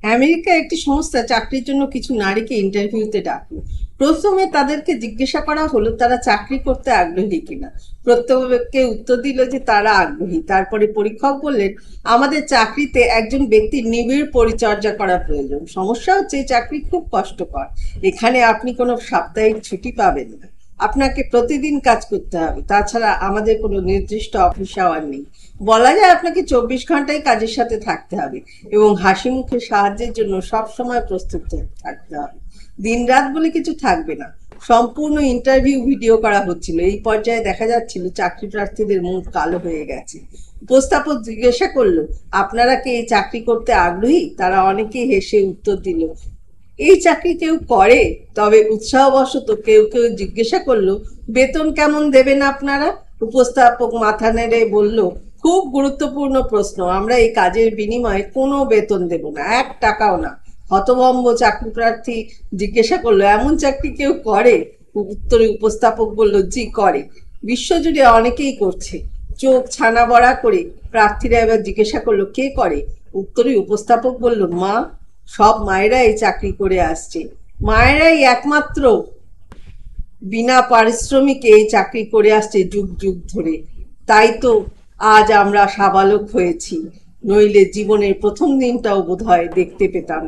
আমেরিকায় একটি সংস্থা চাকরির জন্য কিছু নারীকে ইন্টারভিউতে ডাকলো। প্রথমে তাদেরকে জিজ্ঞাসা করা হলো তারা চাকরি করতে আগ্রহী কিনা। প্রত্যেকে উত্তর দিল যে তারা আগ্রহী। তারপরে পরীক্ষক বললেন, আমাদের চাকরিতে একজন ব্যক্তির নিবিড় পরিচর্যা করা প্রয়োজন। সমস্যা হচ্ছে এই চাকরি খুব কষ্টকর। এখানে আপনি কোনো সাপ্তাহিক ছুটি পাবেন না, আপনাকে প্রতিদিন কাজ করতে হবে। তাছাড়া আমাদের কোনো নির্দিষ্ট অফিস আওয়ার নেই। বলা যায় আপনাকে 24 ঘন্টাই কাজের সাথে থাকতে হবে এবং হাসি মুখে সাহায্যের জন্য সব সময় প্রস্তুত থাকতে হবে। দিন রাত বলে কিছু থাকবে না। সম্পূর্ণ ইন্টারভিউ ভিডিও করা হচ্ছিল। এই পর্যায়ে দেখা যাচ্ছিল চাকরি প্রার্থীদের মুখ কালো হয়ে গেছে। উপস্থাপক জিজ্ঞাসা করলো, আপনারা কি এই চাকরি করতে আগ্রহী? তারা অনেকেই হেসে উত্তর দিল, এই চাকরি কেউ করে। তবে উৎসাহবশত কেউ কেউ জিজ্ঞাসা করলো, বেতন কেমন দেবেন আপনারা? উপস্থাপক মাথা নেড়ে বলল, খুব গুরুত্বপূর্ণ প্রশ্ন। আমরা এই কাজের বিনিময়ে কোনো বেতন দেব না, 1 টাকাও না। হতভম্ব চাকরি প্রার্থী জিজ্ঞাসা করলো, এমন চাকরি কেউ করে? উত্তরে উপস্থাপক বলল, জি করে, বিশ্বজুড়ে অনেকেই করছে। চোখ ছানা বড়া করে প্রার্থীরা এবার জিজ্ঞাসা করলো, কে করে? উত্তরে উপস্থাপক বলল, মা। সব মায়েরা এই চাকরি করে আসছে। মায়েরাই একমাত্র বিনা পারিশ্রমিকে এই চাকরি করে আসছে যুগ যুগ ধরে। তাই তো আজ আমরা সাবালক হয়েছি, নইলে জীবনের প্রথম দিনটাও বোধহয় দেখতে পেতাম।